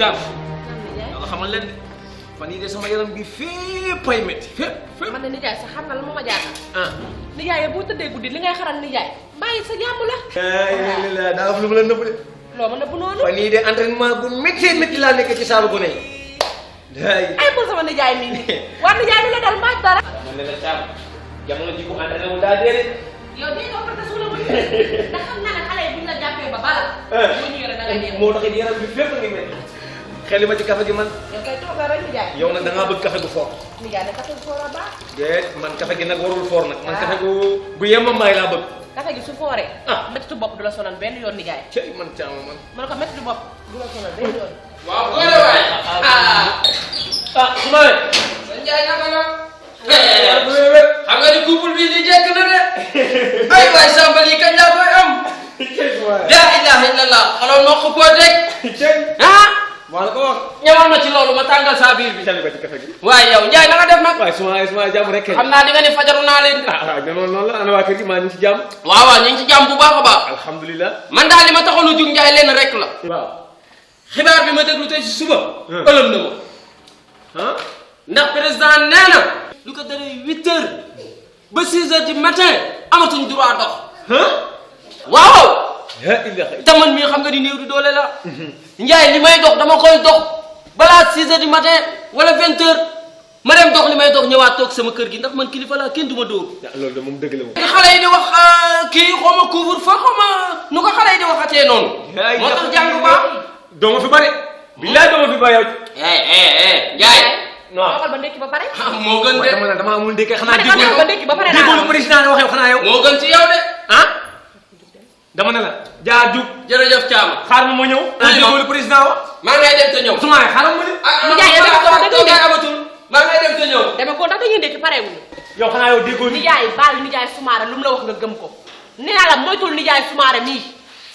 Thiam. nga xamal leen de fan yii de sama yaram bi fépp ay métti fépp. man de nijaay sax xam nga lan moo ma jaaxal. nijaay boo tëddee guddi li ngay xaral nijaay bàyyi sa jàmm la. daa am lu ma la nëbb de. loo ma nëbb noonu. fan yii de entraînement bu métti laa nekk ci saalu gone yi. ay pour sama nijaay mii nii. waa nijaay du la dal mbaaj dara. man de la Thiam jamono ji ko entraîné wu daa dee de. yow dégg nga parce que suuna wuñ ndax xam naa ne xale yi buñ la jàppee ba bala. boo ñëwee rek da ngay dee. moo tax it yaram bi fépp ngi métti. xel ma ci café gi man. yow kay toogal rek nijaay. yow nag da ngaa bëgg café gu fort. nijaay ne café gu fort a baax. déet man café gi nag warul fort nag. man café gu yemamaay laa bëgg. café gi su fooree. méttitu bopp du la sonal benn yoon nijaay. cey man Thiam man. man ko méttitu bopp du la sonal benn yoon. waaw góor waay. su ma nee. sa njaay naka la. xam nga ni couple bii di jekk na de. ay waay Samba lii kañ laa koy am. la ilaha illallah xaloon moo xëppoot rek. maa la ko wax. ñëwal ma ci loolu ma tàngal saa biir bi. jàll ko ci café gi. waaye yow Ndiaye na nga def nag. waaye suma jàmm rek. xam naa di nga ni fajaru naa leen. waaw noonu la ana waa kër gi maa ngi ci jàmm. waaw ñu ngi ci jàmm bu baax a baax. alhamdulilah. man daal li ma taxoon a jug Ndiaye lenn rek la. waaw. xibaar bi ma déglu tey si suba. ëlëm na ma. ndax président nee na. lu ko daree 8h ba 6h du matin amatuñ droit dox. waaw. te man mii xam nga ni néew di doole la. Ndiaye li may dox dama koy dox balaa 6h du matin wala 20h ma dem dox li may dox ñëwaat toog sama kër gi ndax man kilifa laa kenn du ma dóor. loolu de moom dëgg la moom. li xale yi di wax kii xaw ma couvre-feu xaw ma nu ko xale yi di waxatee noonu. moo tax jàng baax. doo ma fi bare. billaay doo ma fi bare yow. Ndiaye. non toogal ba ndekki ba pare. moo gën de. dama amul ndékki xanaa toogal ba ndekki ba pare déggoo président waxee xanaa yow. moo gën ci yow de. dama ne la jaa jug. jërëjëf Thiam. xaar ma ñëw. déggoo lu président wax. maa ngay dem te ñëw. su ma nee xaaral ma ne. Ndiaye yow toogaay amatul. maa ngay dem te ñëw. dama ko ndax dañuy ndekki pareewul. yow xanaa yow déggoo ni. nijaay baal nijaay Soumaré lu mu la wax nga gëm ko. nee naa la moytul nijaay Soumaré mii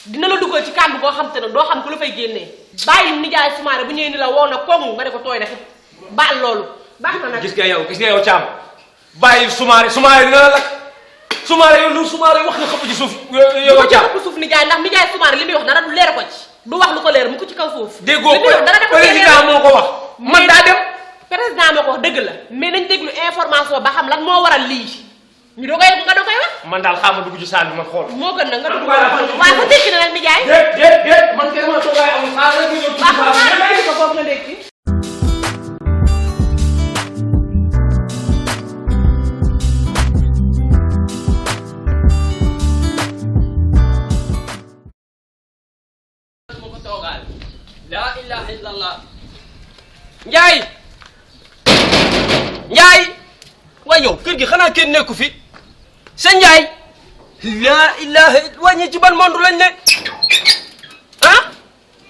dina la dugal ci kàmb boo xam te ne doo xam ku la fay génnee. bàyyi nijaay Soumaré bu ñëwee ni la woo na koŋŋ nga ne ko tooy na fi baal loolu. baax na nag gis nga yow Thiam bàyyi Soumaré dina la lakk Soumaré yow lu Soumaré wax nga xëpp ci suuf yow Thiam. ko suuf nijaay ndax nijaay Soumaré li muy wax dara du leer ko ci du wax lu ko leer mu ko ci kaw suuf. déggoo li muy wax dara dafa président moo ko wax man daa dem. président moo ko wax dëgg la mais nañ déglu information ba xam lan moo waral lii ñu doo koy wax. man daal xaaral ma dugg ci salle bi ma xool. moo gën nag nga dugg waaw fa dégg na nag nijaay. déet man kay ma toogaay amul xaaral rek ñu ñëw ci waaw ko foofu nga dégg. la ilaha illallah. Ndiaye. waaye yow kër gi xanaa kenn nekku fi. sa Ndiaye. la ilaha wàññi ci ban monde lañ ne.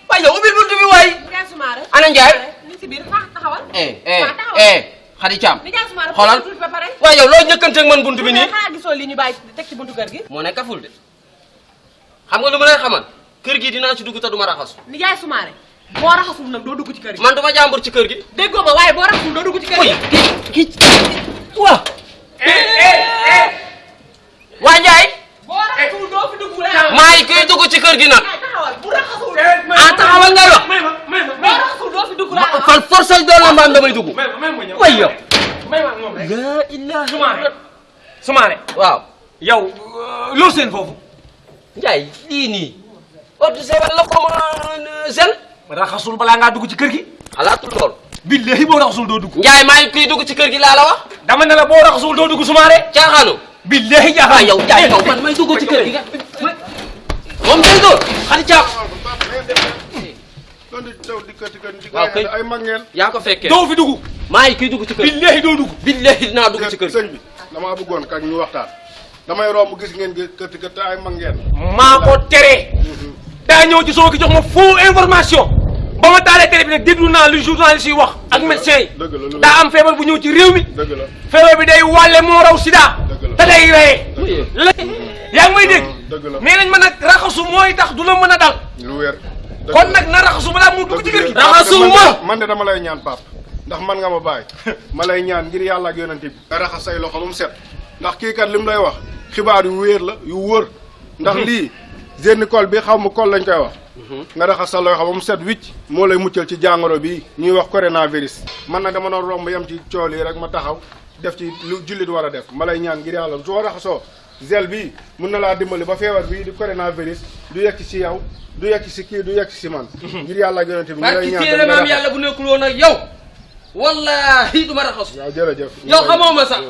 waaye yow ubbil buntu bi waay. Ndiaye Soumaré. ana Ndiaye. ni ci biir taxawal. Khady Thiam. Ndiaye Soumaré xoolal ba pare. waaye yow loo ñëkkanteeg man buntu bi nii. xanaa gisoo li ñu bàyyi teg ci buntu kër gi. moo ne kaful de. xam nga lu ma lay xamal kër gi dinaa ci dugg te du ma raxasu. Ndiaye Soumaré boo raxasul nag doo dugg ci kër gi. man du ma jàmbur ci kër gi. déggoo ma waaye boo raxasul doo dugg ci kër gi. waa. waa Ndiaye. boo raxasul doo fi dugg la. maa ngi koy dugg ci kër gi nag. taxawal bu raxasul. taxawal ngay wax. boo raxasul doo fi dugg la. kon force doon la mbaam damay dugg. way yow. la ilaha Soumaré waaw. yow loo seen foofu. Ndiaye lii nii. ordre sewel la ko ma sel. raxasul balaa ngaa dugg ci kër gi. xalaatul lool. billahi boo raxasul doo dugg. Ndiaye maa ngi koy dugg ci kër gi laa la wax. dama ne la boo raxasul doo dugg Soumaré. caaxaanu. billahi jaaxal. waaw yow Ndiaye yow man may dugg ci kër gi. moom day doon Khady Thiam. waaw kay ay mag ngeen. yaa ko fekkee. doo fi dugg. maa ngi koy dugg ci kër gi. billahi doo dugg. billahi dinaa dugg ci kër gi. sëñ bi damaa bëggoon kak ñu waxtaan damay romb gis ngeen kërti kërti ay mag ngeen. maa ko tere. daa ñëw ci soo ki jox ma faux information ba ma taalee télé bi nag déglu naa lu journaliste yi wax ak médecin yi. dëgg la daa am feebar bu ñëw ci réew mi. dëgg la feebar bi day wàlle moo raw sida. dëgg la te day reye. yaa ngi may dégg. dëgg la nee nañ ma nag raxasu mooy tax du la mën a dal. lu wér. kon nag na raxasu balaa mu dugg ci kër gi. raxasuma. man de dama lay ñaan pap ndax man nga ma bàyyi ma lay ñaan ngir yàlla ak yonent bi nga raxas say loxo ba mu set ndax kii kat li mu lay wax xibaar yu wéer la yu wër ndax lii génicole bi xaw ma kol lañ koy wax nga raxas sa loxo ba mu set wicc moo lay muccal ci jàngoro bi ñuy wax coronavirus man nag dama doon romb yem ci cool yi rek ma taxaw def ci lu jullit war a def ma lay ñaan ngir yàlla soo raxasoo gel bii mun na laa dimbali ba feebar bii di coronavirus du yegg ci yow du yegg ci kii du yegg ci man ngir yàlla ak yonente bi ñu lay ñaan téere maam yàlla bu nekkul woon ak yow wallahi du ma raxasu waaw jërëjëf yow xamoo ma sax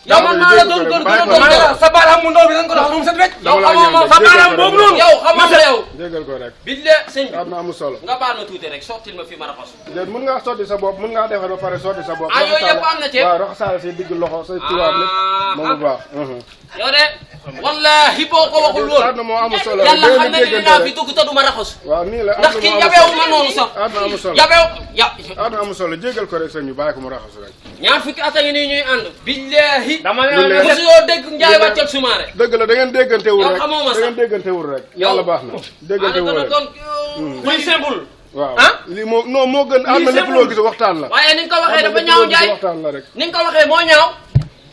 yow man maa la doon gën a doon sa baaraam mu ndaw bi dañ ko dox moom set wecc yow xamoo ma sa baaraam boobu noonu yow xamoo ma yow jégal ko rek bille sëñ bi am na amul solo nga baal ma tuuti rek sottil ma fi ma raxasu déet mun ngaa sotti sa bopp mun ngaa defar ba pare sotti sa bopp ah yooyu yëpp am na ci waaw raxasaale say digg loxo say tiwaab lépp moom bu baax yow de wallahi boo ko waxul woon àdduna moo amul solo yàlla xam ne dinaa fi dugg te du ma raxasu waaw nii la ndax kii yabeewu ma noonu sax àdduna amul solo yabeew ya àdduna amul solo jégal ko rek sëñ bi bàyyi ko mu raxasu rek ñaar fukki at a ngi nii ñuy ànd billahi dama lu leer. mosu yoo dégg njaay wàccal sumaare dëgg la da ngeen déggantewul yow rek xamoo ma da sax. ngeen déggantewul rek yàlla baax na déggantewul gën a rek doon muy symbole waaw ah lii moo non moo gën am na lépp loo gis waxtaan la waaye ni nga ko waxee am na dafa lépp ñaaw loo gis njaay waxtaan la rek ni nga ko waxee moo ñaaw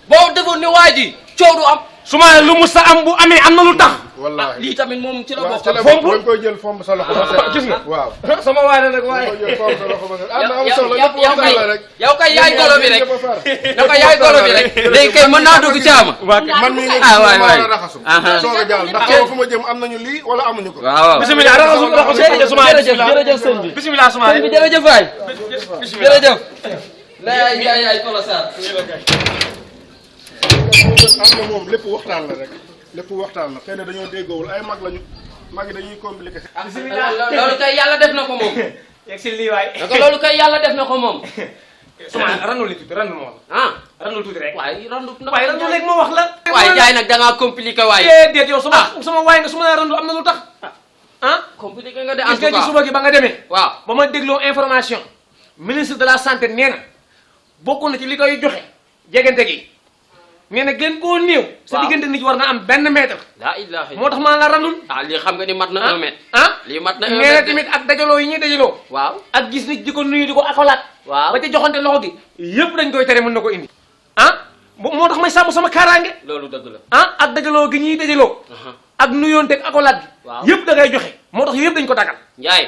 boo defoon ni waa ji coow du am Soumaré lu mu sa am bu amee am na lu tax wallaahi lii tamit moom ci la waaw bokk ci la fomp. bokk dañ koy jël fomb sa loxo ba set gis nga waaw sama waay la nag dañ waaye koy jël fomb sa loxo ba set am na am yow solo lépp waxtaan la rek yow kay yaay golo bi rek rek da ko yaay golo bi rek léegi kay mën naa dugg caama man mii nga Ah, waay, gis ma waay. war a raxasu Aha. soog a jàll ndax xaw fu ma jëm am nañu lii wala amuñu ko waaw bisimilah raxasu Soumaré jërëjëf sëñ bi bisimilah Soumaré sëñ bi jërëjëf waay jërëjëf la yaay Kola Sarr am na moom lépp waxtaan la rek lépp waxtaan la xëy na dañoo déggoowul ay mag lañu mag yi dañuy compliqué loolu kay yàlla def na ko moom yegg si lii waay da ko loolu kay yàlla def na ko moom Soumaré randul li tuuti randul moo ah randul tuuti rek waaye randu waaye randul léegi moo wax la waaye jaay nag da ngaa compliqué waaye déedéet yow sama waay nga su ma la randul am na lu tax ah compliqué nga de en gis tout nga ci cas suba gi ba nga demee waaw ba ma dégloo information ministre de la santé nee na bokk na ci li koy joxe jegante gi nee na gën koo néew sa Waaw. diggante nit war na am benn mètre laa ilaaha moo tax maa la randul ah lii xam nga ni mat na 1 mètre ah lii mat na 1 nee na mètre tamit ak dajaloo yi ñuy dajaloo waaw ak gis nit di ko nuyu di ko akolaat waaw ba ca joxante loxo gi yëpp dañ koy tere mën na ko indi ah moo tax may sàmm sama kaaraange loolu dëgg la ah ak dajaloo gi ñuy dajaloo ak nuyoonte ak akolaat gi Waaw. yëpp da ngay joxe moo tax yëpp dañ ko dagal Njaay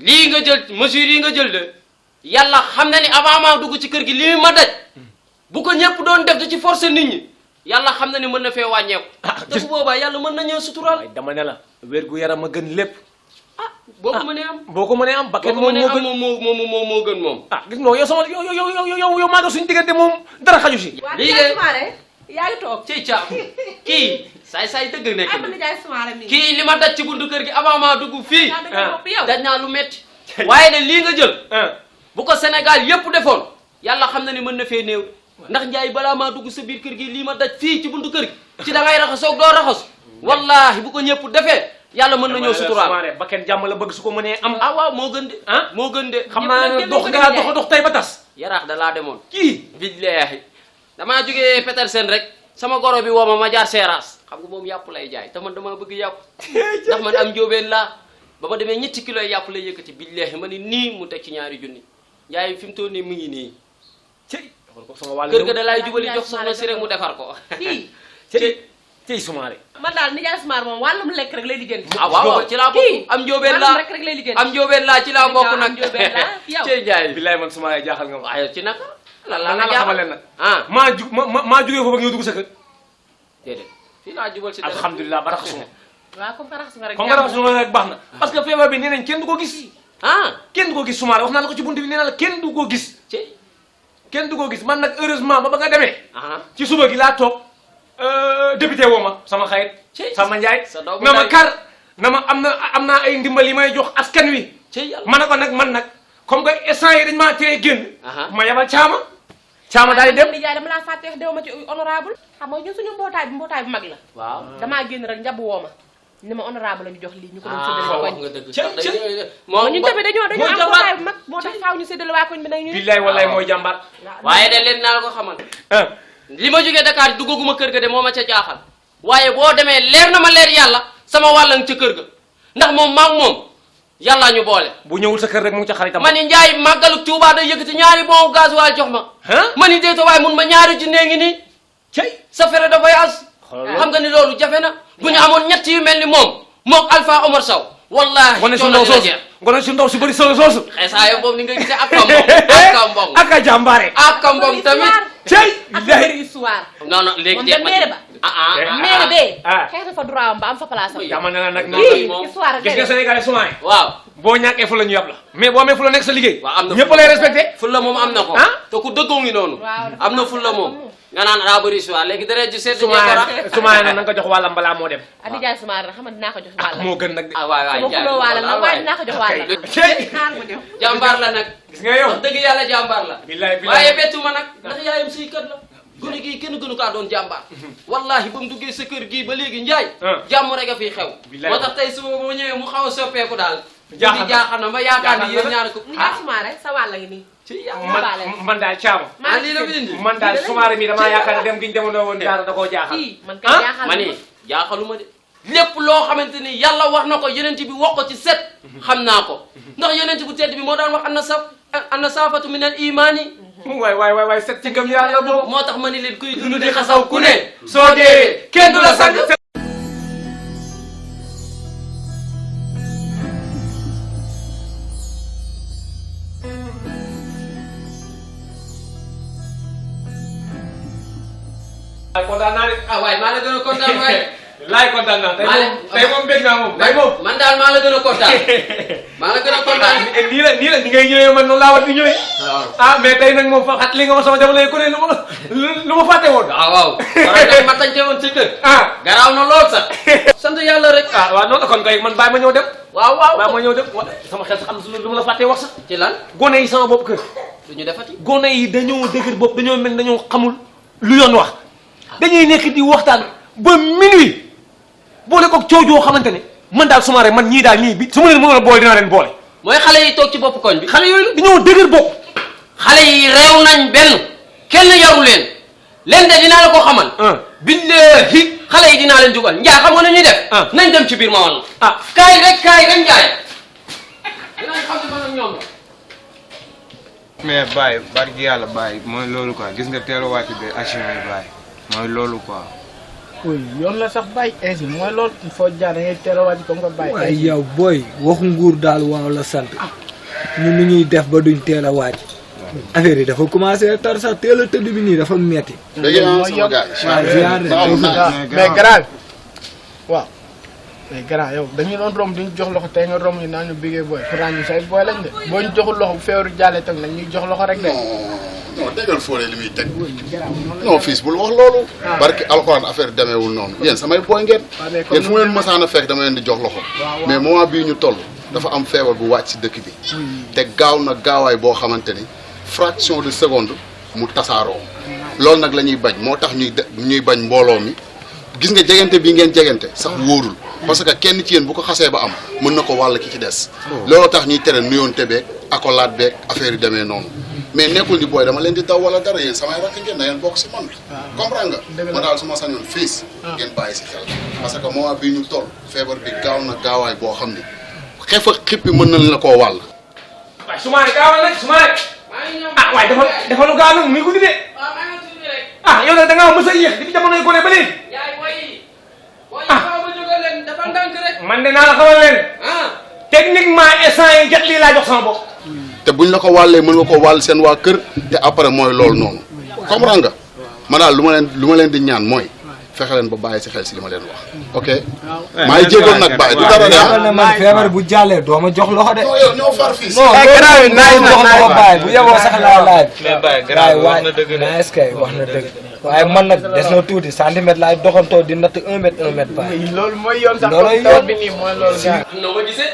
lii nga jël mesures yi nga jël de yàlla xam na ni avant maa dugg ci kër gi lii ma daj bu ko ñëpp doon def di ci forcer nit ñi yàlla xam na ni mën na fee wàññeeku. te bu boobaa yàlla mën na ñëw suturaal. waaye dama ne la wér gu yaram a gën lépp boo ko mënee am. boo ko mënee am bakket boo ko moom mënee moo am gën moo gën moom. ah gis nga yow sama yow maa nga suñu diggante moom dara xaju si waa lii Ndiaye de- Soumaré yaa ngi toog. ci caam kii saay dëgg nekk ay ma ni Ndiaye Soumaré mii. kii li ma daj ci buntu kër gi avant maa dugg fii. yaa dëgg bopp yow. daj naa lu metti waaye ne lii nga jël. ah bu ko Sénégal yépp defoon yàlla xam na ni mën na fee néew ndax Njaay balaa maa dugg sa biir kër gi lii ma daj fii ci buntu kër gi ci da ngay raxasoog doo raxasu wallahi bu ko ñëpp defee yàlla mën na ñëw suturaal. Soumaré bakket jàmm la bëgg su ko mënee am ah waaw moo gën de. ah moo gën de. xam naa ne dox nga dox tey ba tas yaraax da laa demoon. kii billaahi damaa jógee Petersen rek sama goro bi woo ma jaar seeraas xam nga moom yàpp lay jaay te man damaa bëgg yàpp ndax man am njóobeen laa ba ma demee ñetti kilo yàpp lay yëkkati billaahi ma ni nii mu teg ci 2 junni Njaay fi mu toll nii mu ngi nii cey xool ko sama wàll kër ga da laay jubali jox soxna si rek mu defar ko. kii cey Soumaré man daal Ndiaye Soumaré moom wàllum lekk rek lay lijjanti. ah waaw ci laa kii bokk am njóobeen wàllum laa rek lay lijjanti. am njóobeen laa ci laa bokk am nag njóobeen laa yow. cey Njaay bilaay man Soumaré jaaxal nga ma waaye ci naka lan lan la la xamal leen nag ah maa jugee foofu ak ñëw dugg sa kër déedéet fii laa jubal si dara alhamdulilah ba raxasuma waaw comme que raxas nga rek. comme nga raxasuma rek baax na parce que feebar bi nee nañ kenn du ko gis ah kenn du ko gis Soumaré wax naa la ko ci buntu bi nee naa la kenn du ko gis cey kenn du ko gis man nag heureusement ba nga demee ah ci suba gi laa toog député woo ma sama xarit Cey. sama njaay sa doomu na ma nday. kar na ma am naa ay ndimbal yi may jox askan wi cey yàlla ma ne ko nag man nag comme que instant yi dañ maa tee génn Aha. ma yabal caama daal di dem Ndiaye dama laa fàtte dew ma ci honorable xam nga ñun suñu mbootaay bu mag la. waaw damaa génn rek njabu woo ma ni ma honorable la ñu jox lii ñu ko doon ah séddale wax koñ. nga dëgg Cey, sax cey. moom ñun tamit dañoo am jàmbaar. mbootaay bu mag moo tax faaw ñu séddale waa koñ bi nag ñu. billaay wallaay waaw. mooy jàmbaar waaye de leen naa la ko xamal ah li ma jógee Dakar duggaguma kër ga de moo ma ca jaaxal waaye boo demee leer na ma leer yàlla sama wàllang ca kër ga ndax moom maag moom yàllaa ñu boole bu ñëwul sa kër rek mu ngi ca xaritam ma ni Njaay màggalu Tuubaa day yëkkati 2 bon gasoil jox ma ah ma ni déeta waaye mun ma 2 junne ngi nii cey sa frais de voyage Xoolal xam nga ni loolu jafe na bu ñu amoon ñett yu mel ni moom mook Alpha Omar Sow wallahi gone su ndaw soosu gone su ndaw su bëri solo soosu xeesaa yow boobu ni nga gisee ak kambong ak a jàmbaare ak kambong tamit cey ak bëri histoire non non léegi moom de maire ba maire bee xeex na fa droit am ba am fa place am dama ne la nag kii noonu histoire gis nga Sénégalais souvent waaw boo ñàkkee fu la ñu yab la mais boo amee fu la nekk sa liggéey waaw am na ñëpp lay respecté fulla moom am na ko te ku dëggoo ngi noonu am na fulla moom nga naan daa bëri histoire léegi dara ji seet sumaay nag na nga ko jox wàllam balaa moo dem Adijaay Soumaré na xam nga dinaa ko jox wàllam moo gën nag de waay sama fuloo wàllam nag waaye dinaa ko jox wàllam xaar ma ñëw jàmbaar la nag gis nga yow wax dëgg yàlla jàmbaar la billaay waaye bettu ma nag ndax yaayam sëykat la gone gii kenn gënu kaa doon jàmbaar wallahi ba mu duggee sa kër gii ba léegi njaay jàmm rek a fiy xew moo tax tey suba ba ñëwee mu xaw a soppeeku daal jaaxal na ma yaakaar ni yéen ñaar ko Ndiaye Soumaré sa wàll ngi nii ci man daal caama lii la fi indi man daal Soumaré mi damaa yaakaar ne dem gi ñu demoon woon daara da koo jaaxal kii man kay jaaxal ma ni jaaxaluma de lépp loo xamante ni yàlla wax na ko yenent bi wax ko ci set xam naa ko ndax yenent bu tedd bi moo daan wax anna saafatu min al imaani waay set ci gëm yàlla boobu moo tax ma ni leen kuy dund di xasaw ku ne soo dee kenn du la sang kontaan naa de waaye maa la gën a kontaan waaye laay kontaan naa tey moom bég naa moom tey moom man daal maa la gën a kontaan maa la gën a kontaan nii la ni ngay ñëwee man noonu laa war di ñëwee mais tey nag moom fa xat li nga ma sama jamono ku ne lu ma fàtte woon waaw waroon ma tànce woon sa kër garaaw na lool sax sant yàlla rek waaw noonu la kon kay man bàyyi ma ñëw dem waaw bàyyi ma ñëw dem sama xel sax am lu ma la fàttee wax sax ci lan gone yi sama bopp kër lu ñu defati gone yi dañoo dëgër bopp dañoo mel dañoo xamul lu yoon wax dañuy nekk di waxtaan ba minuit boole ko coow joo xamante ne man daal Soumaré man ñii daal ñii bi su ma leen mënoon a boole dinaa leen boole. mooy xale yi toog ci bopp koñ bi. xale yooyu dañoo dëgër bopp. xale yi réew nañ benn kenn yaru leen leen de dinaa la ko xamal. billahi xale yi dinaa leen jugal Ndiaye xam nga ne ñuy def. nañ dem ci biir ma wàll. kaay rek Ndiaye. dinañ xam ne man ak ñoom la. mais Baye barki yàlla Baye mooy loolu quoi gis nga teel a wàcc bi action yi Baye mooy loolu quoi. oui yoon la sax Baye ainsi mooy loolu il faut jaar da ngay teel a wàcc comme que Baye. waaye yow booy waxu nguur daal waaw la sant ñun ni ñuy def ba duñ teel a wàcc affaire yi dafa commencé tar sax teel a tëdd bi nii dafa metti. dëgg la sama gars mais grand waaw. mais grand yow dañu doon romb duñu jox loxo tey nga romb ñu naan ñu bigee booy pourtant ñu say booy lañ de boo ñu joxul loxo bu feebaru jàllee tam nag ñuy jox loxo rek de. non déggal Fodé li muy teg non fils bul wax loolu. barki alxuraan affaire demeewul noonu yéen samay booy ngeen. yéen fu mu leen mësaan a fekk dama leen di jox loxo. mais moment bii ñu toll dafa am feebar bu wàcc si dëkk bi. te gaaw na gaawaay boo xamante ni fraction de seconde mu tasaaroo. loolu nag la ñuy bañ moo tax ñuy bañ mbooloo mi gis nga jegante bi ngeen jegante sax wóorul. parce que kenn ci yéen bu ko xasee ba am mën na ko wàll ki ci des. looloo tax ñuy tere nuyoonte beeg accolade beeg affaire yi demee noonu. mais nekkul ni booy dama leen di daw wala dara yéen samay rakk ngeen na ngeen bokk si man. comprendre nga. ma daal su ma sañoon fiis ngeen bàyyi si xel. parce que moment bii ñu toll feebar bi gaaw na gaawaay boo xam ni xef ak xippi mën nañ la koo wàll. waaye Soumaré gaawal nag Soumaré. waaye dafa lu gaaw nag muy guddi de. yow nag da ngaa mës a yéex di jamonoy gone ba léegi. man de naa la xamal leen. techniquement instant yi jot lii laa jox sama bopp. te buñ la ko wàllee mën nga ko wàll seen waa kër te après mooy loolu noonu. comprendre nga ma daal lu ma leen di ñaan mooy fexe leen ba bàyyi si xel si li ma leen wax. ok maa ngi jégal nag bàyyi du dara de ne man feebar bu jàllee doo ma jox loxo de. non yow ñoo far fii. non loolu naaj bàyyi bu yeboo sax laa laaj. mais Baye garaaw wax na dëgg de est-ce que wax na dëgg. waaye man nag des na tuuti centimètre laay doxantoo di natt 1 mètre 1 mètre Baye. loolu mooy yoon sax loolooy taw bi nii mooy loolu. noo ma gisee.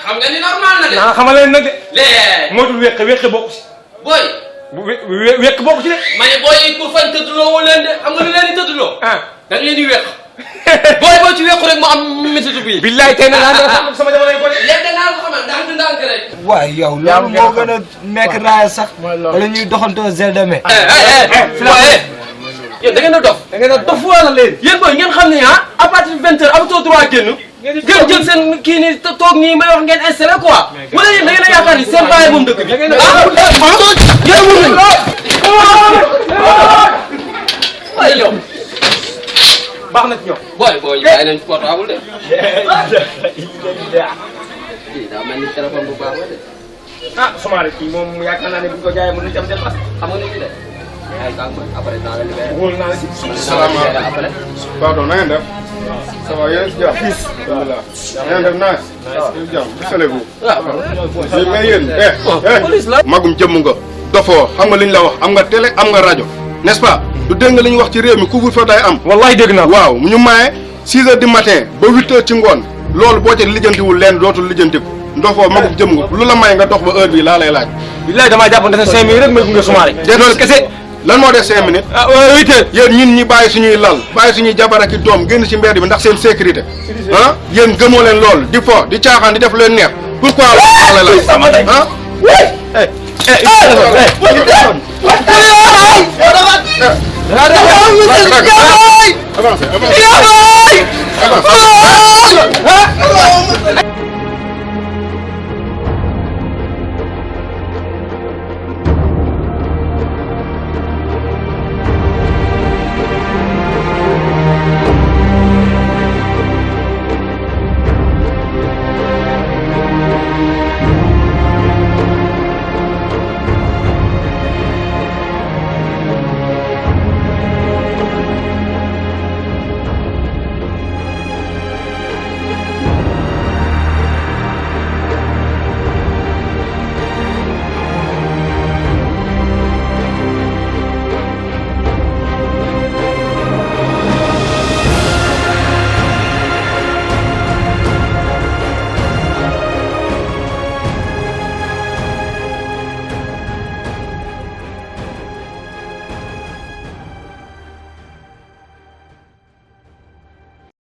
xam nga ni normal na de. naa xamal leen nag de. lee. moo dul wéq bokku si. booy. wéq bokku ci de. ma ne booy yi pour fañ tëddloo wu leen de xam nga lu leen di tëddloo. da nga leen di wéq. booy boo ci wéqu rek mu am météo bi. billaay tey nag laa sama jamono ko de. léegi danaa ko xamal ndànk rek. waaye yow loolu moo gën a nekk raaya sax. wala ñuy doxantoo ZDM. yéen da ngeen a dof. da ngeen a dof wala leen. yéen booy ngeen xam ne à partir de 20h amatoo droit génn. ngeen jël seen kii nii toog nii may wax ngeen installé quoi. wala yéen da ngeen a yaakaar ni seen bàyyi moom dëkk bi. yéen a wut booy jaay nañ portable de. lii daa mel ni téléphone bu baax la de. ah Soumaré kii moom yaakaar naa ne bu ñu ko jaayee mën nañu ci am dépasse. xam nga ni fi de. ay kàmm après naa la libéré. wóor naa la si. salaamaaleykum après. pardon na ngeen def. ça va yéen jàmm. alhamdulilah. na ngeen def naaj. yéen jàmm gisaleegu. waaw. mais yéen magum jëmm nga. dofoo xam nga li ñu la wax am nga télé am nga rajo n'est-ce pas du dégg nga li ñu wax ci réew mi couvre-feu day am. wallahi dégg naa waaw ñu maye 6 heures du matin ba 8 heures ci ngoon loolu boo ca lijjantiwul leen dootul lijjantiku ndofoo magum jëm nga lu la may nga dox ba heure bii laa lay laaj. billahi damaa jàpp ne 5 minutes rek may gunge Soumaré. loolu kese lan moo def 5 minutes. ah 8 heures. yéen ñun ñi bàyyi suñuy lal bàyyi suñuy jabar ak i doom génn ci mbedd bi ndax seen sécurité ah yéen gëmoo leen loolu di fo di caaxaan di def leen neex pourquoi la la ah.